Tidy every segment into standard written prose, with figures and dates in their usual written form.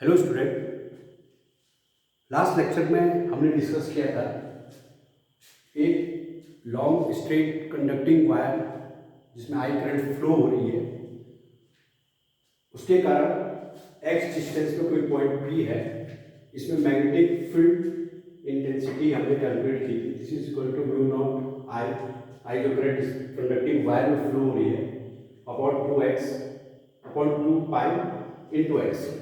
Hello student. Last lecture में हमने discuss किया था एक लॉन्ग स्ट्रेट कंडक्टिंग वायर जिसमें आई करंट फ्लो हो रही है, उसके कारण एक्स डिस्टेंस पे कोई पॉइंट पी है। इसमें मैग्नेटिक फील्ड इंटेंसिटी हमने कैलकुलेट की थी। This is equal to mu naught I, I जो करंट कंडक्टिंग वायर में फ्लो हो रही है upon 2x upon 2 pi into x,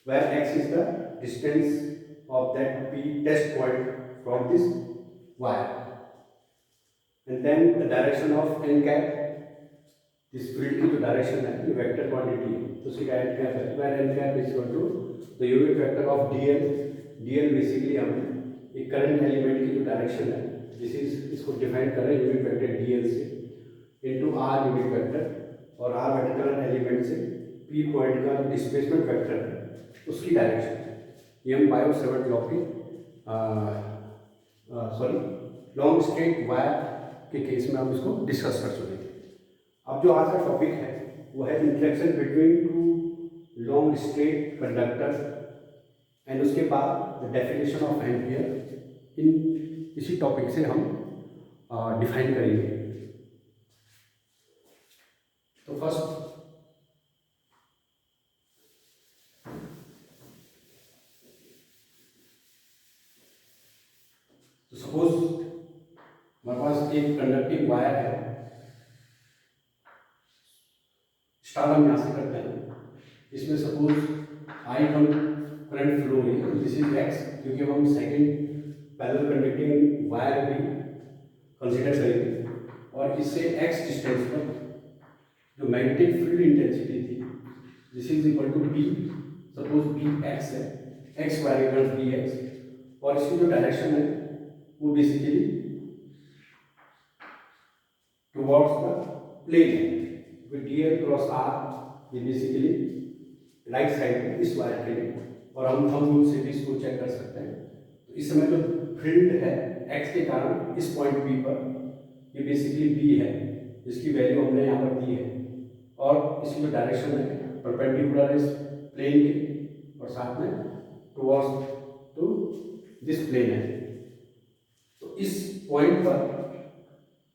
where x is the distance of that P test point from this wire, and then the direction of n cap, this field की जो direction है ये vector quantity है तो उसकी n cap है, where n cap is equal to the unit vector of dl। dl basically हमने एक करंट एलिमेंट की जो डायरेक्शन है दिस इज इसको डिफाइन कर रहे हैं यूनिट वेक्टर dl से इनटू r यूनिट वेक्टर और r वेक्टर करंट एलिमेंट से p पॉइंट का डिस्प्लेसमेंट वेक्टर है उसकी डायरेक्शन। ये हम बायो सेवर्ट लॉ के लॉन्ग स्ट्रेट वायर के केस में हम इसको डिस्कस कर चुके थे। अब जो आज का टॉपिक है वो है interaction between two long straight conductor and उसके बाद द डेफिनेशन ऑफ एम्पियर। इसी टॉपिक से हम डिफाइन करेंगे। तो फर्स्ट सपोज हमारे पास एक कंडक्टिंग वायर है, स्टार्ट हम यहाँ से करते हैं। इसमें सपोज आई करंट फ्लो रही है, दिस इज एक्स, क्योंकि अब हम सेकेंड पैरेलल कंडक्टिंग वायर भी कंसिडर करेंगे और इससे एक्स डिस्टेंस पर जो मैग्नेटिक फील्ड इंटेंसिटी थी this is equal to B. Suppose B x है, x wire equal B x और इसकी जो डायरेक्शन है वो बेसिकली टुवर्ड्स द प्लेन है, क्योंकि डीएल क्रॉस आर ये बेसिकली राइट साइड में इस वायर के लिए, और हम थंब रूल से भी इसको चेक कर सकते हैं। तो इस समय जो फील्ड है एक्स के कारण इस पॉइंट बी पर ये बेसिकली बी है, जिसकी वैल्यू हमने यहाँ पर दी है, और इसकी जो डायरेक्शन है परपेंडिकुलर इस प्लेन के और साथ में टुवर्ड्स टू दिस प्लेन है। तो इस पॉइंट पर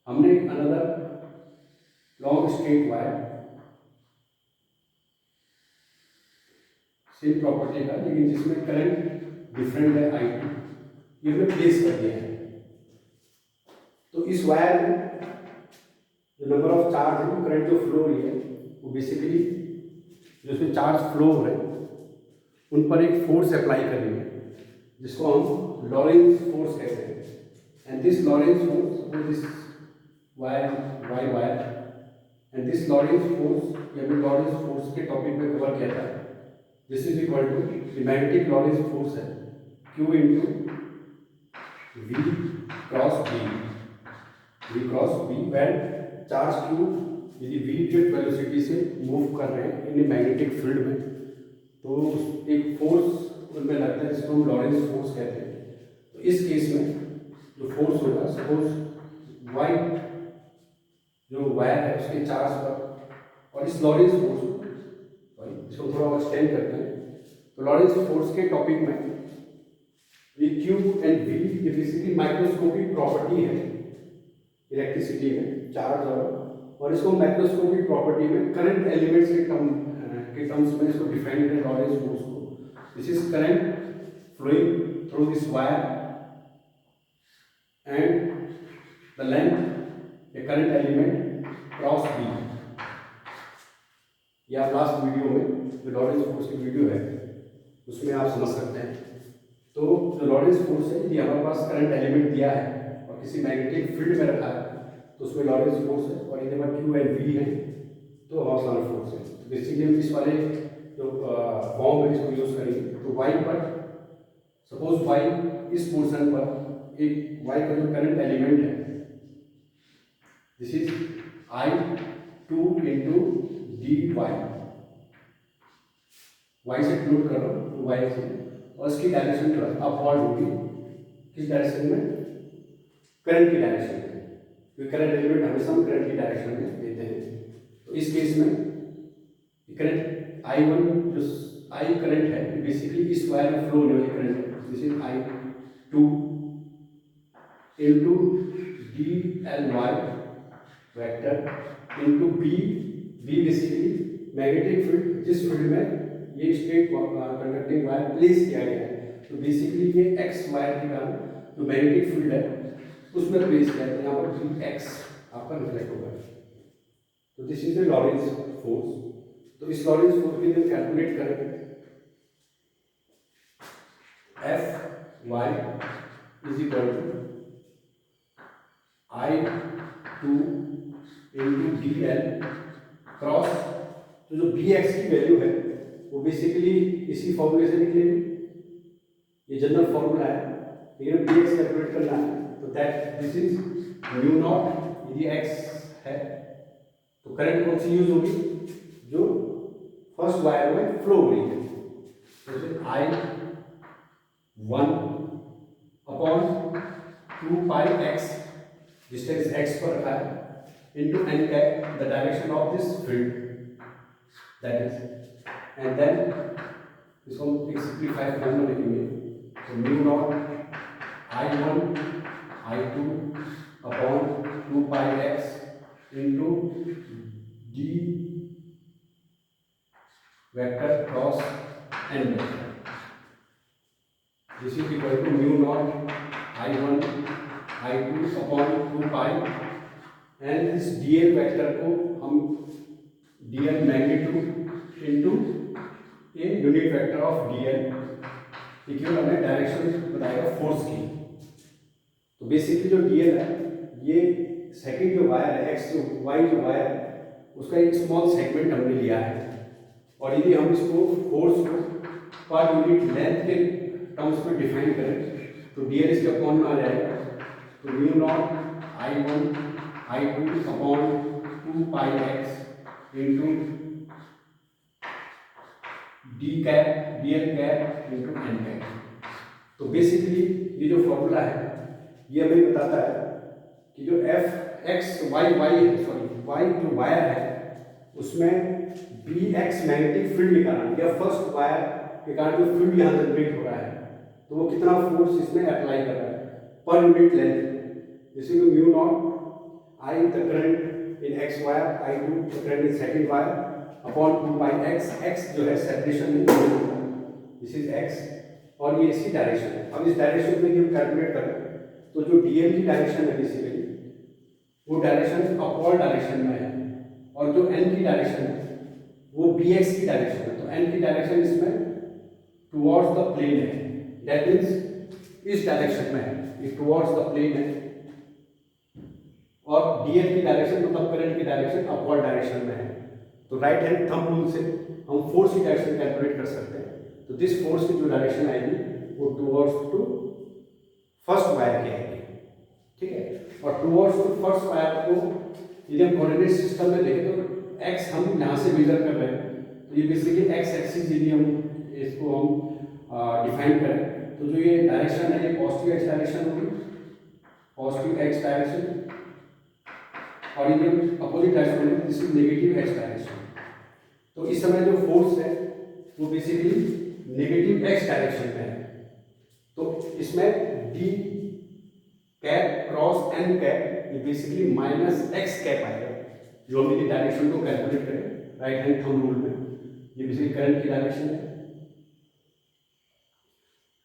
हमने another long straight wire same property का, लेकिन जिसमें करंट डिफरेंट है आई टू, ये हमने प्लेस कर दिया है। तो इस वायर में जो नंबर ऑफ चार्ज है, करंट जो फ्लो हो रही है वो बेसिकली जो इसमें चार्ज फ्लो हो रहे हैं उन पर एक फोर्स अप्लाई करेंगे जिसको हम लॉरेंज फोर्स कहते हैं। And this Lorentz force, suppose this y wire, and this Lorentz force, ये भी Lorentz force के टॉपिक में कवर किया था। This is equal to the magnetic Lorentz force है Q into V cross B, V cross B, where charge Q यदि V jet velocity से move कर रहे हैं इन मैग्नेटिक फील्ड में, तो एक फोर्स उनमें लगता है जिसको हम लॉरेंस फोर्स कहते हैं। तो इस केस में जो फोर्स होगा, सपोज वाई जो वायर है उसके चार्ज पर और इस लॉरेंस फोर्स, इसको थोड़ा और एक्सटेंड करते हैं। तो लॉरेंस फोर्स के टॉपिक में ये क्यू एंड वी ये बेसिकली माइक्रोस्कोपिक प्रॉपर्टी है इलेक्ट्रिसिटी में चार्ज, और इसको माइक्रोस्कोपिक प्रॉपर्टी में करंट एलिमेंट्स के टर्म्स में इसको डिफाइन करें लॉरेंस फोर्स को। This is current flowing through this wire and the length a current element cross B। या लास्ट वीडियो में जो लॉरेंस फोर्स की वीडियो है उसमें आप समझ सकते हैं। तो जो लॉरेंस फोर्स है यदि हमारे पास करंट एलिमेंट दिया है और किसी मैग्नेटिक फील्ड में रखा है तो उसमें लॉरेंस फोर्स है, और यदि हमारे क्यू एंड वी है तो हॉर्सनल फोर्स है। तो बेसिकली हम इस वाले जो फॉर्म है इसको यूज करेंगे। तो वाई पर सपोज वाई इस पोर्शन पर एक y का जो करंट एलिमेंट है this is I 2 into D Y, Y से फ्लोट कर रहा हूँ y से, और इसकी डायरेक्शन जो है अपवर्ड होगी। किस डायरेक्शन में? करंट की डायरेक्शन में, क्योंकि करंट एलिमेंट हमेशा हम करंट की डायरेक्शन में देते हैं। तो इस केस में करंट I1 जो I करंट है बेसिकली इस वायर में फ्लो होने वाली करंट है, this is I2 into DLY vector into B basically magnetic field, जिस फील्ड में ये स्ट्रेट कंडक्टिंग वायर प्लेस किया गया है। तो बेसिकली ये एक्स वायर के कारण जो मैग्नेटिक फील्ड है उसमें प्लेस किया है, तो यहाँ पर बी एक्स आपका रिफ्लेक्ट होगा। तो this is the Lorentz force. तो इस लॉरेंस फोर्स के लिए कैलकुलेट करें F Y is equal to I2 into D L cross, तो जो बी एक्स की वैल्यू है वो बेसिकली इसी फॉर्मूले से निकलेगी। ये जनरल फॉर्मूला है, लेकिन बी एक्स कैलकुलेट करना है तो that this is mu naught, ये एक्स है। तो करंट कौन सी यूज होगी, जो फर्स्ट वायर में फ्लो हो रही है, तो आई 1 upon 2 pi x, distance x पर रखा है, into n cap the direction of this field, that is, and then इसको हम एक सिंप्लीफाइड फॉर्म में लिखेंगे, तो mu naught I1 I2 upon 2 pi x into D vector cross N vector, this is equal to mu naught I1 I2 upon 2 pi, and इस dl vector को हम dl magnitude into A unit vector of dl, केवल हमें direction बताएगा force की। तो basically जो dl है, ये सेकंड जो वायर है x जो y जो वायर है उसका एक स्मॉल सेगमेंट हमने लिया है, और यदि हम इसको फोर्स को पर यूनिट लेंथ के टर्म्स में डिफाइन करें तो dl इसके अपॉन में आ जाएगा, तो mu naught I1 I2 upon 2 pi x into d cap dl cap into n cap. तो बेसिकली ये जो फॉर्मूला है ये हमें बताता है कि जो एफ एक्स वाई वाई है, सॉरी वाई जो वायर है उसमें बी एक्स मैग्नेटिक फील्ड निकालना, या फर्स्ट वायर के कारण जो फील्ड यहाँ जनरेट हो रहा है तो वो कितना फोर्स इसमें अप्लाई कर रहा है पर यूनिट लेंथ, जैसे कि mu naught I the current in x wire, I2 the current in second wire upon 2 by x, x जो है सेपरेशन में, दिस इज x और ये इसकी डायरेक्शन है। अब इस डायरेक्शन में हम कैलकुलेट करें तो जो dl की डायरेक्शन है बेसिकली वो डायरेक्शन अपवर्ड डायरेक्शन में है, और जो n की डायरेक्शन है वो bx की डायरेक्शन है, तो n की डायरेक्शन इसमें टुवर्ड्स द प्लेन है, दैट मीन्स इस डायरेक्शन में है, ये टुवर्ड्स द प्लेन है, और dl की डायरेक्शन मतलब करंट की डायरेक्शन अपवर्ड डायरेक्शन में है। तो राइट हैंड थंब रूल से हम फोर्स की डायरेक्शन कैलकुलेट कर सकते हैं। तो दिस फोर्स की जो डायरेक्शन आएगी वो टुवर्ड्स टू फर्स्ट वायर की आएगी, ठीक है। और टुवर्ड्स टू फर्स्ट वायर को यदि हम कोऑर्डिनेट सिस्टम में देखें तो x हम यहाँ से मेजर कर रहे हैं, तो ये बेसिकली x एक्सिस यदि हम इसको हम डिफाइन करें तो जो ये डायरेक्शन है ये पॉजिटिव x डायरेक्शन होगी, पॉजिटिव x डायरेक्शन, और ये अपोजिट डायरेक्शन है this is negative x direction. तो इस समय जो फोर्स है वो बेसिकली नेगेटिव x डायरेक्शन में है, तो इसमें d cap cross n cap ये बेसिकली माइनस x कैप आएगा, जो हम यदि डायरेक्शन को कैलकुलेट करें राइट हैंड थंब रूल में, ये बेसिकली करंट की डायरेक्शन है,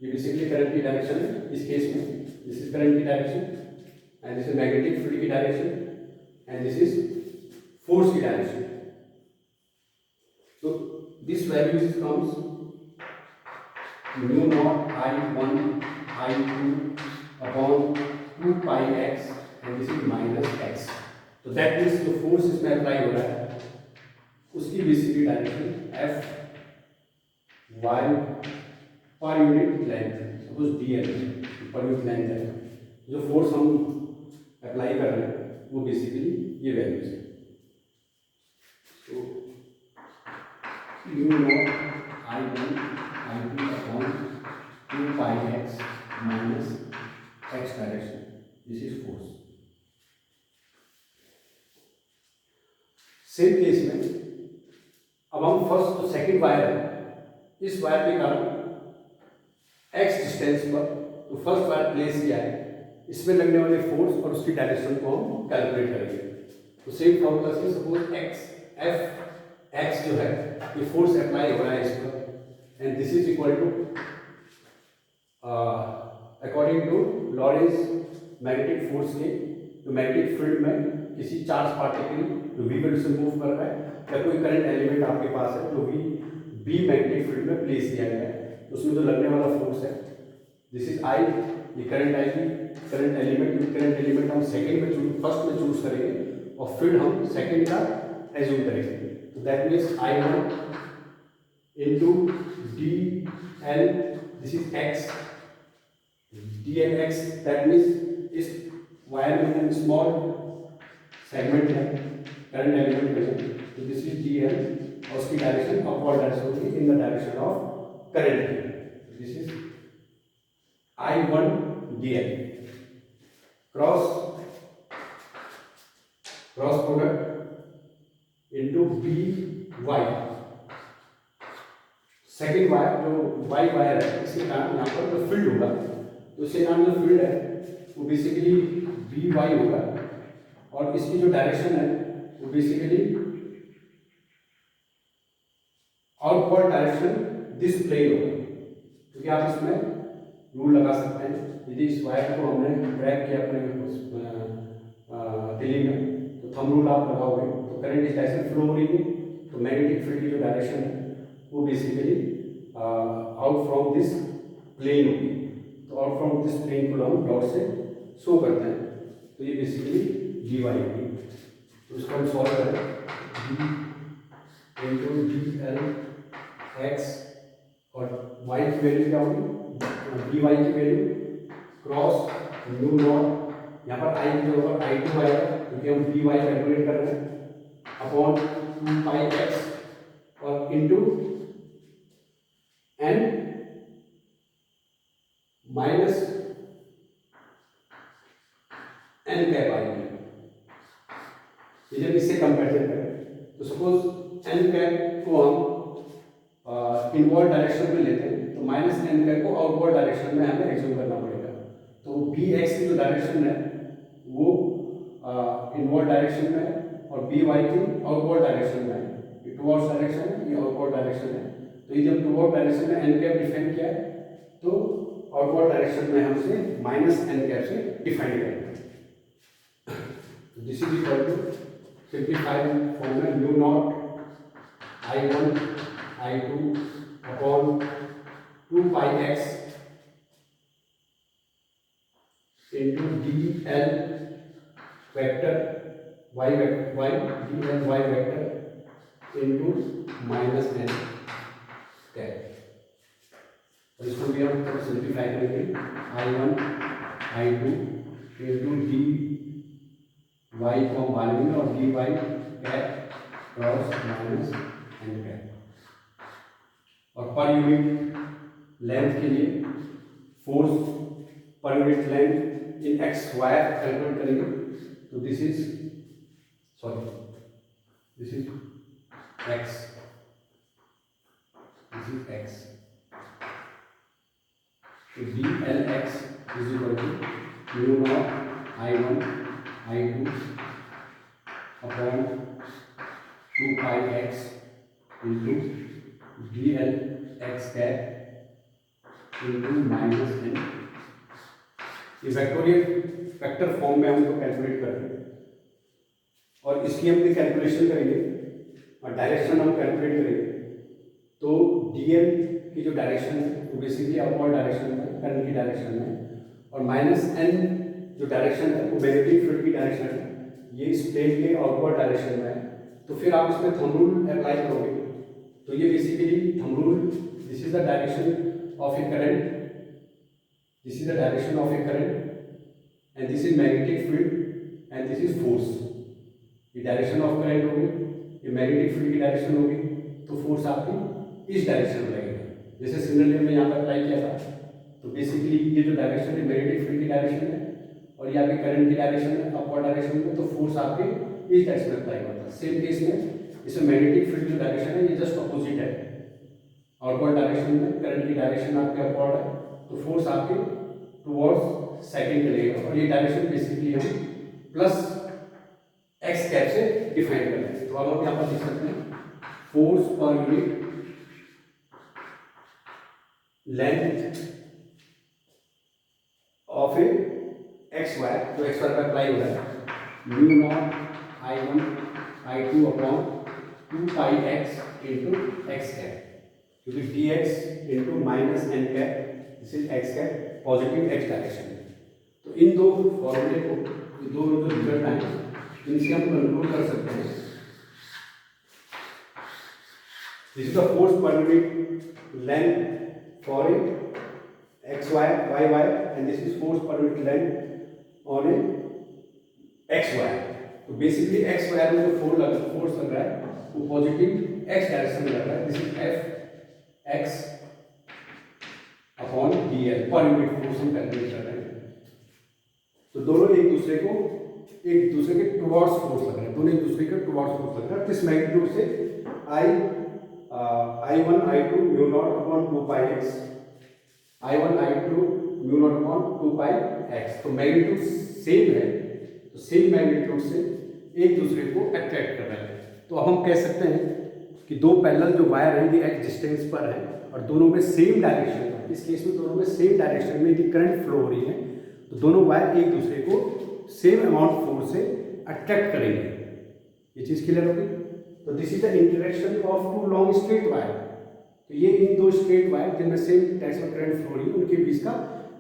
ये बेसिकली करंट की डायरेक्शन है इस केस में, दिस इज करंट की direction and this is magnetic field की direction and this is force की direction. So this value comes mu naught I1 I2 upon 2 pi x and this is minus x. तो that means जो force इसमें apply हो रहा है उसकी basically direction f y पर यूनिट लेंथ, सपोज dl पर यूनिट लेंथ है, जो फोर्स हम अप्लाई कर रहे हैं वो बेसिकली ये वैल्यूज है। तो mu naught I1 I2 upon 2 pi x minus x direction, this is force. Same case में अब हम from first to second wire है, इस वायर के कारण x डिस्टेंस पर तो फर्स्ट वायर प्लेस किया है, इसमें लगने वाले फोर्स और उसकी डायरेक्शन को हम कैलकुलेट करेंगे। तो सेम फॉर्मूला से सपोज x जो है ये फोर्स अप्लाई हो रहा है इस पर and this is equal to according to Lorentz magnetic force के, तो मैग्नेटिक फील्ड में किसी चार्ज पार्टिकल जो v वेलोसिटी से मूव कर रहा है या कोई करंट एलिमेंट आपके पास है जो बी मैग्नेटिक फील्ड में प्लेस किया गया है, तो उसमें जो लगने वाला फोर्स है दिस इज आई, ये करंट आएगी, करंट एलिमेंट हम सेकंड में फर्स्ट में चूज करेंगे और फिर हम सेकंड का एज्यूम करेंगे। तो that means I one into D L, this is x, D l x, that means इस वायर में स्मॉल सेगमेंट है करंट एलिमेंट का, तो दिस इज डी एल और उसकी डायरेक्शन अपवर्ड डायरेक्शन होगी in the direction of current, this is I one D L cross product into B Y, second wire जो Y wire है इसके कारण यहाँ पर जो फील्ड होगा तो इसके कारण जो फील्ड है वो बेसिकली बी वाई होगा और इसकी जो डायरेक्शन है वो basically outward direction this plane होगा, क्योंकि आप इसमें रूल लगा सकते हैं यदि इस वायर को हमने ड्रैग किया अपने दिल्ली में तो थंब रूल आप लगाओगे तो करंट इस डायरेक्शन फ्लो हो रही है, तो मैग्नेटिक फील्ड की जो डायरेक्शन है वो basically out from this plane होगी, तो आउट फ्रॉम दिस प्लेन को हम डॉट से शो करते हैं, तो ये बेसिकली डी वाई होगी। तो इसको हम सॉल्व करें, D into D l x और वाई की वैल्यू क्या होगी, डी वाई की वैल्यू क्रॉस न्यू नॉट, यहाँ पर आई की जगह पर आई टू आएगा क्योंकि हम डी वाई कैलकुलेट कर रहे हैं अपॉन टू पाई एक्स और into N minus N cap आएगी। जब इससे कंपेरिजन करें तो सपोज एन कैप को हम इनवर्ड डायरेक्शन में लेते हैं तो माइनस एन कैप को आउटवर्ड डायरेक्शन में हमें एज्यूम करना पड़ेगा, तो बी एक्स की जो डायरेक्शन है वो इनवर्ड डायरेक्शन में है और बी वाई की आउटवर्ड डायरेक्शन में है, ये टुवर्ड्स डायरेक्शन है, ये आउटवर्ड डायरेक्शन है, तो ये जब टुवर्ड डायरेक्शन में एन कैप डिफाइन किया है तो आउटवर्ड डायरेक्शन में हम उसे माइनस एन कैप से डिफाइन करेंगे। This is equal to simplified form में mu naught I one I two upon two pi x into D l vector y d l y vector into minus N cap, और इसको भी हम simplify करेंगे I one I two into D y को हम बाहर लेंगे और d y cap cross minus N cap, और पर यूनिट लेंथ के लिए force per unit length in x wire calculate करेंगे, तो दिस इज एक्स, तो d l x is equal to mu naught I one I two upon two pi x into D l x cap into minus n, ये vectorial vector form में हम इसको calculate कर रहे हैं और इसकी हम कैलकुलेशन करेंगे और डायरेक्शन हम कैलकुलेट करेंगे, तो डीएल की जो डायरेक्शन है वो बेसिकली अपवर्ड डायरेक्शन में, करंट की डायरेक्शन में, और माइनस एन जो डायरेक्शन है वो मैग्नेटिक फील्ड की डायरेक्शन है, ये इस प्लेन के आउटवर्ड डायरेक्शन में है, तो फिर आप इसमें थंब रूल अप्लाई करोगे, तो ये basically thumb rule, this is the direction of A current, this is the direction of a current and this is magnetic field and this is force, ये डायरेक्शन ऑफ करंट होगी, ये magnetic field की direction होगी, तो force आपकी इस direction में लगेगा, जैसे सिमिलरली हमने यहाँ पर अप्लाई किया था, तो बेसिकली ये जो डायरेक्शन है मैग्नेटिक फील्ड की डायरेक्शन है और ये आपके करंट की डायरेक्शन है अपवर्ड डायरेक्शन में, तो फोर्स आपके इस डायरेक्शन में अप्लाई होता है। सेम केस में इसमें मैग्नेटिक फील्ड जो डायरेक्शन है ये जस्ट अपोजिट है, आउटवर्ड डायरेक्शन में करंट की डायरेक्शन आपके अपवर्ड है, तो फोर्स आपके टुवर्ड्स सेकंड चलेगा, और ये डायरेक्शन बेसिकली हम प्लस एक्स कैप से डिफाइन कर रहे हैं। तो अब हम यहाँ पर लिख सकते हैं force per unit length of a x wire, जो एक्स वायर पर अप्लाई हो रहा है, mu naught I1 I2 upon 2 pi x into x cap, क्योंकि d x into minus N cap, this is x cap, positive x direction में। तो इन दो फॉर्मूले को, ये दो जो रिजल्ट आए इनसे हम कंट्रोल कर सकते हैं। This is the force per unit length for a x y y y and this is force per unit length on a x y। तो बेसिकली x y में जो फोर्स लग रहा है वो पॉजिटिव x डायरेक्शन में लग रहा है, this is f x upon dl per unit force हम कैलकुलेट कर रहे हैं। तो दोनों एक दूसरे के टुवर्ड्स फोर्स लग रहे हैं, दोनों एक दूसरे के टुवर्ड्स फोर्स लग रहा है। किस मैग्नीट्यूड से I1 I2 mu naught upon 2 pi x, I1 I2 mu naught upon 2 pi x. तो मैग्नीट्यूड सेम है, तो सेम मैग्नीट्यूड से एक दूसरे को अट्रैक्ट कर रहे हैं। तो अब हम कह सकते हैं कि दो पैरेलल जो वायर हैं ये एक्स डिस्टेंस पर है और दोनों में सेम डायरेक्शन है। इस केस में दोनों में सेम डायरेक्शन में यदि करंट फ्लो हो रही है तो दोनों वायर एक दूसरे को सेम अमाउंट फोर्स से अट्रैक्ट करेंगे। ये चीज़ क्लियर होगी। तो this is the interaction of two long straight wire. तो ये इन दो स्ट्रेट वायर जिनमें सेम डायरेक्शन में करंट फ्लो हो रही है उनके बीच का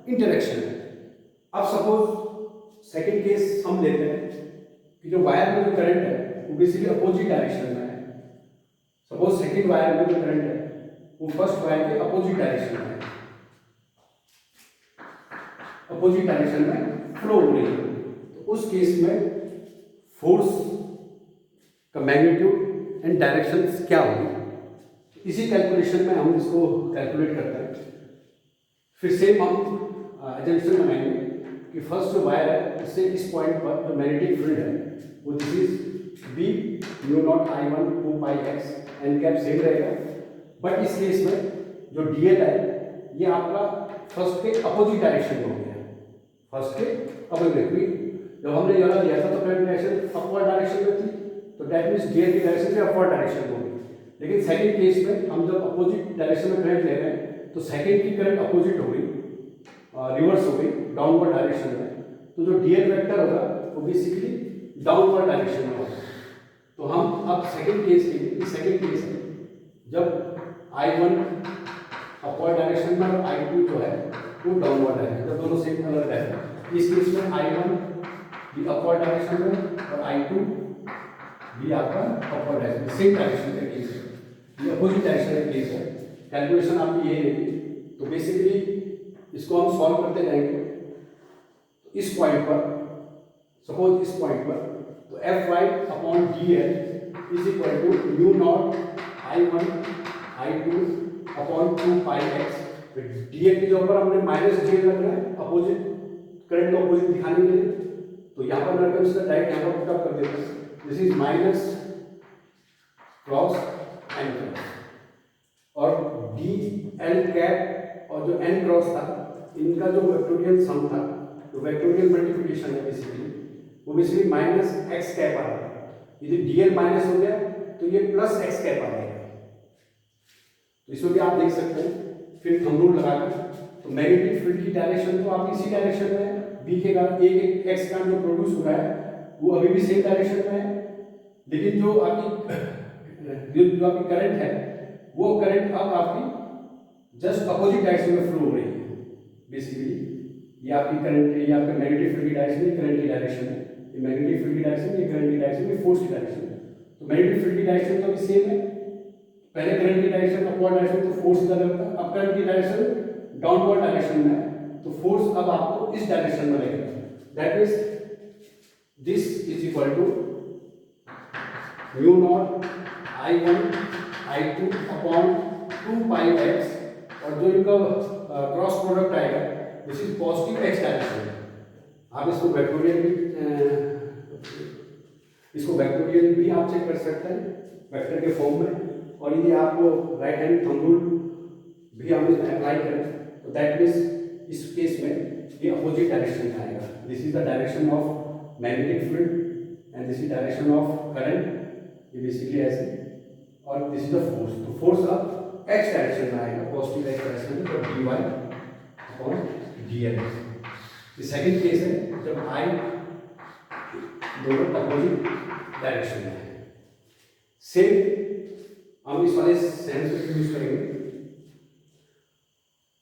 इंटरेक्शन है। अब सपोज सेकंड केस हम लेते हैं कि जो वायर में जो करंट है वो बेसिकली अपोजिट डायरेक्शन में है। सपोज सेकंड वायर में जो करंट है वो फर्स्ट वायर के अपोजिट डायरेक्शन में है, अपोजिट डायरेक्शन में फ्लो हो रही है। तो उस केस में फोर्स का मैग्नीट्यूड एंड डायरेक्शन क्या होगी, इसी कैलकुलेशन में हम इसको कैलकुलेट करते हैं। फिर सेम हम एजम्पशन बनाएंगे कि फर्स्ट जो वायर है इससे इस पॉइंट पर जो मैग्नेटिक फील्ड है वो this is B mu naught I1 2 pi x, n cap same रहेगा। बट इस केस में जो डीएल है ये आपका फर्स्ट के अपोजिट डायरेक्शन में हो गया, फर्स्ट के अपोजिट में। जब हमने यहाँ लिया था तो करंट डायरेक्शन अपवर्ड डायरेक्शन में थी, तो दैट मीन्स डीएल की डायरेक्शन से अपवर्ड डायरेक्शन में होगी। लेकिन सेकंड केस में हम जब अपोजिट डायरेक्शन में करंट ले रहे हैं तो सेकंड की करंट अपोजिट हो गई, रिवर्स हो गई डाउनवर्ड डायरेक्शन में। तो जो डीएल वेक्टर होगा वो बेसिकली डाउनवर्ड डायरेक्शन में होगा। तो हम अब सेकंड केस के लिए, सेकंड केस है जब I1 अपवर्ड डायरेक्शन में और I2 जो है वो डाउनवर्ड डायरेक्शन, जब दोनों सेम अलग है। इस केस में I1 भी अपवर्ड डायरेक्शन में और I2 भी आपका अपवर्ड डायरेक्शन, सेम डायरेक्शन का केस है, ये अपोजिट डायरेक्शन का केस है। कैलकुलेशन आपकी ये रहेगी। तो बेसिकली इसको हम सॉल्व करते जाएंगे। तो इस पॉइंट पर, सपोज इस पॉइंट पर, तो Fy upon DL is equal to mu naught I1 I2 upon 2 pi x. DL के ऊपर हमने माइनस DL रख रहा है अपोजिट करंट को अपोजिट दिखाने के लिए। तो यहाँ पर मैं कंसीडर डायरेक्ट यहाँ पर पुट अप कर देता हूँ, this is minus cross n cross, और डी एल कैप और जो एन क्रॉस था इनका जो वेक्टोरियल सम था, जो वेक्टोरियल मल्टीप्लिकेशन है बेसिकली, वो बेसिकली माइनस एक्स कैप आ रहा है। यदि डीएल माइनस हो गया तो ये प्लस एक्स कैप आ जाएगा। तो इसमें भी आप देख सकते हैं। फिर थंब रूल लगाकर तो मैग्नेटिक फील्ड की डायरेक्शन तो आप इसी डायरेक्शन में है, बी के कारण एक एक्स का जो प्रोड्यूस हो रहा है वो अभी भी सेम डायरेक्शन में है। लेकिन जो आपकी करंट है वो करंट अब आपकी जस्ट अपोजिट डायरेक्शन में फ्लो हो रही है। बेसिकली ये आपकी करंट, ये आपका मैग्नेटिक फील्ड की डायरेक्शन है, करंट की डायरेक्शन है। ये मैग्नेटिक फील्ड की डायरेक्शन, ये करंट की डायरेक्शन, ये फोर्स की डायरेक्शन है। तो मैग्नेटिक फील्ड की डायरेक्शन तो अभी सेम है, पहले करंट की डायरेक्शन अपवर्ड डायरेक्शन तो फोर्स इधर लगता, अब करंट की डायरेक्शन डाउनवर्ड डायरेक्शन में है, तो फोर्स अब आपको इस डायरेक्शन में लगेगा। That means this is equal to mu naught I1 I2 upon 2 pi x, और जो इनका क्रॉस प्रोडक्ट आएगा this is positive x direction. आप इसको वेक्टोरियल भी आप चेक कर सकते हैं। वेक्टर के फॉर्म में, और यदि आपको राइट हैंड थंब रूल भी हम इसमें अप्लाई करें तो दैट मीन्स इस केस में ये अपोजिट डायरेक्शन में आएगा. This is the direction of magnetic field and this is direction of current. ये बेसिकली ऐसे, और दिस इज द फोर्स. तो फोर्स अब एक्स डायरेक्शन में आएगा, पॉजिटिव एक्स डायरेक्शन में, तो dy अपॉन dx. ये सेकंड केस है जब I दोनों अपोजिट डायरेक्शन में है. सेम हम इस वाले सेंस को यूज करेंगे.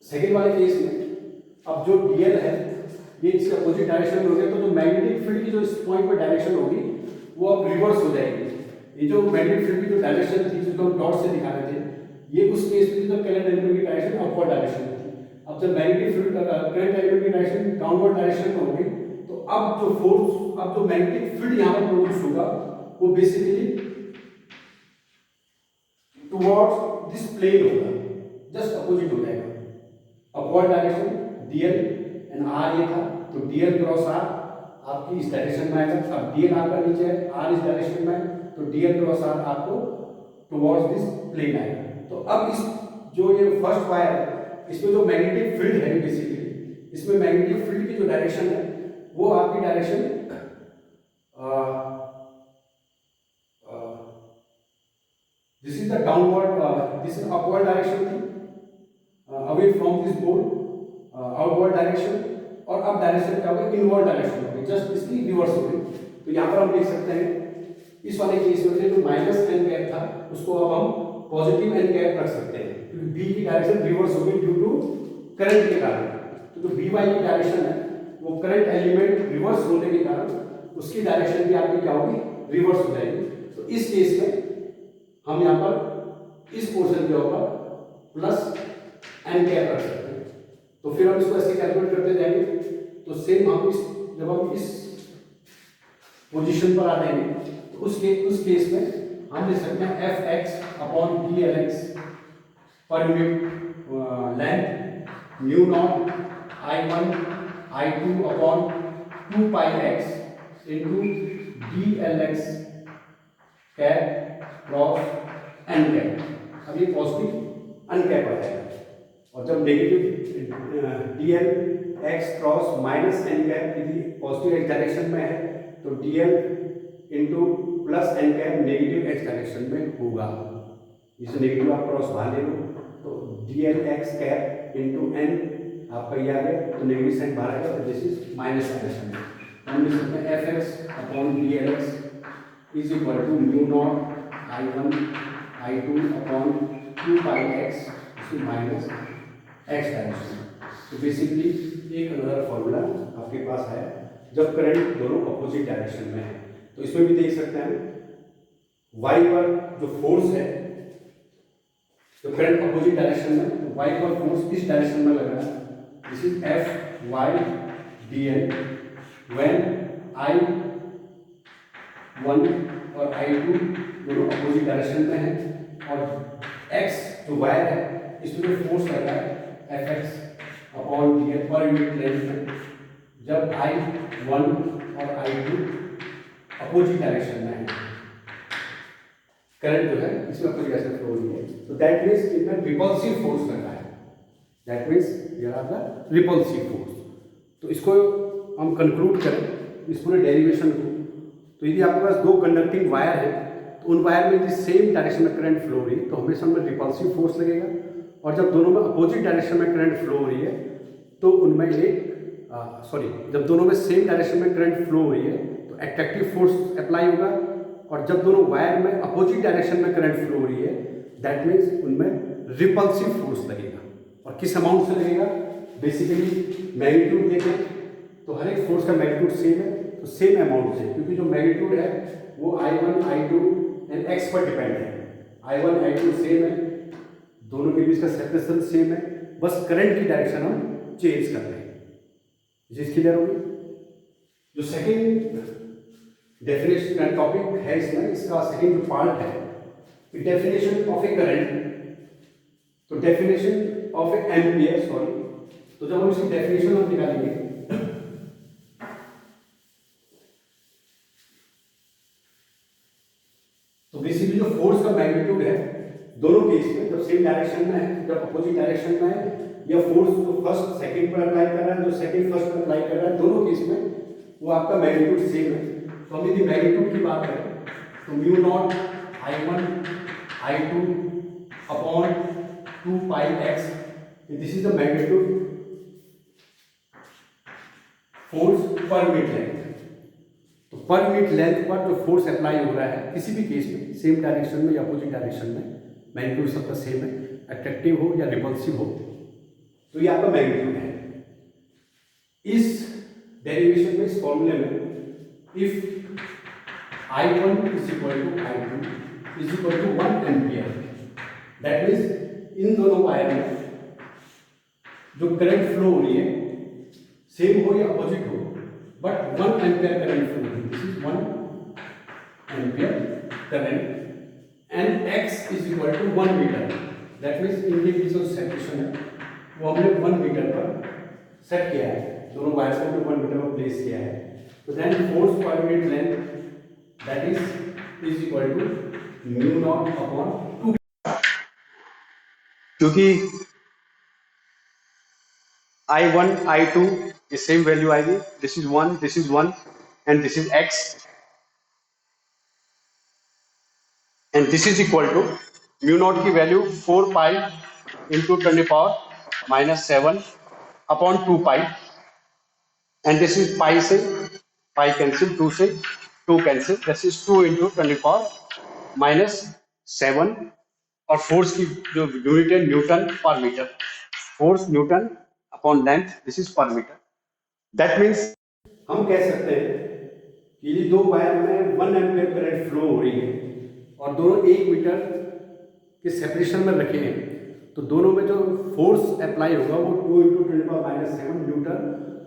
सेकंड वाले केस में अब जो dl है ये इसके अपोजिट डायरेक्शन में हो गया, तो जो मैग्नेटिक फील्ड की जो इस पॉइंट पर डायरेक्शन होगी वो अब रिवर्स हो जाएगी. ये जो मैग्नेटिक फील्ड की जो डायरेक्शन थी जिसको हम डॉट से दिखा रहे थे, ये उस केस में जो करंट एलिमेंट की डायरेक्शन अपवर्ड डायरेक्शन में थी. अब जब मैग्नेटिक फील्ड करंट एलिमेंट की डायरेक्शन डाउनवर्ड डायरेक्शन में होगी, तो अब जो फोर्स, अब जो मैग्नेटिक फील्ड यहाँ पर प्रोड्यूस होगा वो बेसिकली टुवर्ड्स दिस प्लेन होगा, जस्ट अपोजिट हो जाएगा. Upward direction dl and r ये था, तो dl क्रॉस r आपकी इस डायरेक्शन में आएगा. अब dl आपका नीचे है, r इस डायरेक्शन में है, तो dl क्रॉस r आपको टुवर्ड्स दिस प्लेन आएगा. तो अब इस जो ये फर्स्ट वायर है इसमें जो मैग्नेटिक फील्ड है बेसिकली, इसमें मैग्नेटिक फील्ड की जो डायरेक्शन है वो आपकी direction this is the downward, this is upward direction थी away from this board, outward direction, और अब डायरेक्शन क्या होगा, इनवर्ड डायरेक्शन होगी, जस्ट इसकी रिवर्स होगी. तो यहाँ पर हम देख सकते हैं इस वाले केस में जो माइनस एन कैप था उसको अब हम पॉजिटिव एन कैप रख सकते हैं, क्योंकि बी की डायरेक्शन रिवर्स होगी ड्यू टू करंट के कारण. तो जो बी वाई की डायरेक्शन है वो करंट एलिमेंट रिवर्स होने के कारण उसकी डायरेक्शन भी आपकी क्या होगी, रिवर्स हो जाएगी. तो इस केस में हम यहाँ पर इस पोर्शन के ऊपर प्लस एन कैप रख सकते हैं. तो फिर हम इसको ऐसे कैलकुलेट करते जाएंगे. तो सेम हम इस जब हम इस पोजीशन पर आ जाएंगे तो उस केस में हम लिख सकते हैं f x upon d l x पर unit length mu naught I1 I2 upon 2 pi x into D l x cap cross n cap. अब ये पॉजिटिव अन कैप आ जाएगा, और जब negative d l x cross minus N cap यदि positive x direction में है तो d l into plus n cap negative x direction में होगा. इसे नेगेटिव आप क्रॉस बाहर ले लो, तो d l x cap into n आपका ये आ गया, तो नेगेटिव साइन बाहर आएगा, तो दिस इज माइनस डायरेक्शन में. हम लिख सकते हैं f x upon d l x is equal to mu naught I1 I2 upon 2 pi x minus x direction. तो बेसिकली एक अनदर फॉर्मूला आपके पास है जब करंट दोनों अपोजिट डायरेक्शन में है. तो इसमें भी देख सकते हैं y पर जो फोर्स है, तो करंट अपोजिट डायरेक्शन में, तो y पर फोर्स इस डायरेक्शन में लग रहा है. This is f y d l when I1 और I2 दोनों अपोजिट डायरेक्शन में है, और x जो वायर है इसमें जो फोर्स लग रहा है F x upon d L पर यूनिट लेंथ में, जब I1 और I2 अपोजिट डायरेक्शन में है. करंट जो है इसमें अपोजिट डायरेक्शन फ्लो हो रही है, तो दैट मीन्स इनमें रिपल्सिव फोर्स लग रहा है. That means here are the repulsive force. तो इसको हम कंक्लूड करें इस पूरे डेरिवेशन को, तो यदि आपके पास दो कंडक्टिंग वायर है तो उन वायर में यदि सेम डायरेक्शन में करंट फ्लो हो रही है तो हमेशा उनमें रिपल्सिव फोर्स लगेगा, और जब दोनों में अपोजिट डायरेक्शन में करंट फ्लो हो रही है तो उनमें एक जब दोनों में सेम डायरेक्शन में करंट फ्लो हो रही है तो एट्रैक्टिव फोर्स अप्लाई होगा, और जब दोनों वायर में अपोजिट डायरेक्शन में करंट फ्लो हो रही है दैट मीन्स उनमें रिपल्सिव फोर्स लगेगा. और किस अमाउंट से लगेगा, बेसिकली मैग्नीट्यूड देखें तो हर एक फोर्स का मैग्नीट्यूड सेम है, तो सेम अमाउंट से, क्योंकि जो मैग्नीट्यूड है वो I1 I2 एंड x पर डिपेंड है. I1 I2 सेम है, दोनों के बीच का सेपरेशन सेम है, बस करंट की डायरेक्शन हम चेंज कर रहे हैं. चीज क्लियर होगी. जो सेकंड डेफिनेशन टॉपिक है इसमें, इसका सेकंड जो पार्ट है डेफिनेशन ऑफ ए करंट, तो डेफिनेशन ऑफ ए एम्पियर, तो जब हम इसकी डेफिनेशन हम निकालेंगे तो बेसिकली जो फोर्स का मैग्नीट्यूड है दोनों केस में, जब सेम डायरेक्शन में है, जब अपोजिट डायरेक्शन में है, या फोर्स जो फर्स्ट सेकंड पर अप्लाई कर रहा है, जो सेकंड फर्स्ट पर अप्लाई कर रहा है, दोनों केस में वो आपका मैग्नीट्यूड सेम है। तो हम यदि मैग्नीट्यूड की बात करें तो mu naught I1 I2 upon 2 pi x, this is the magnitude force per metre length. तो पर मीटर लेंथ पर जो फोर्स अप्लाई हो रहा है किसी भी केस में, सेम डायरेक्शन में या अपोजिट डायरेक्शन में, मैग्नीट्यूड सबका सेम है, अट्रैक्टिव हो या रिपल्सिव हो, तो ये आपका मैग्नीट्यूड है। इस डेरिवेशन में, इस फॉर्मूले में, if I1 is equal to I2 is equal to 1 ampere, that means इन दोनों वायर में जो करंट फ्लो हो रही है सेम हो या अपोजिट हो, बट 1 एम्पियर करंट फ्लो हो रही है, this is 1 ampere current, and x is equal to 1 metre, that means इनके बीच जो सेपरेशन है वो हमने 1 मीटर पर सेट किया है, दोनों वायर्स को 1 मीटर पर प्लेस किया है। तो then force per metre length that is equal to mu naught upon 2, क्योंकि I1 I2 is same value आएगी, this is 1 and this is x, and this is equal to mu naught की value 4 pi into 10⁻⁻7 upon 2 pi, and this is pi से pi cancel, 2 से 2 cancel, this is 2 into 10⁻⁻7, और force की जो unit है newton per metre, force newton upon length, this is per metre. That means हम कह सकते हैं कि ये दो वायर में 1 एम्पियर करंट फ्लो हो रही है और दोनों 1 मीटर के सेपरेशन में रखे हैं, तो दोनों में जो फोर्स अप्लाई होगा वो 2 into 10⁻⁷ Newton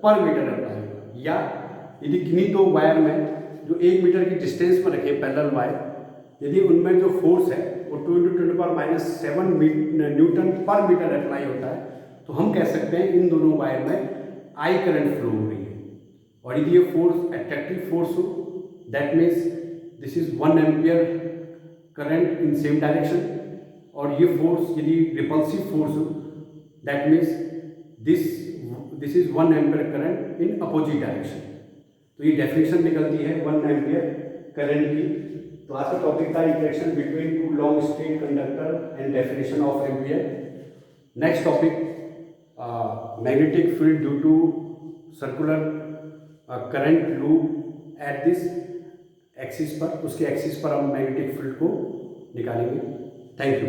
per metre apply होगा। या यदि किन्हीं दो वायर में जो 1 मीटर की डिस्टेंस में रखे पैरेलल वायर, यदि उनमें जो फोर्स है वो 2 into 10⁻⁷ Newton per metre apply होता है, तो हम कह सकते हैं इन दोनों वायर में I करंट फ्लो हो रही है। और यदि ये फोर्स अट्रैक्टिव फोर्स हो, that means this is 1 ampere current in same direction, और ये फोर्स यदि रिपल्सिव फोर्स हो, that means this is 1 ampere current in opposite direction. तो ये डेफिनेशन निकलती है 1 एम्पियर करंट की। तो आज का टॉपिक था interaction between two long straight conductor and definition of ampere. Next topic magnetic field due to circular current loop at this axis पर, उसके एक्सिस पर हम मैग्नेटिक फील्ड को निकालेंगे। Thank you.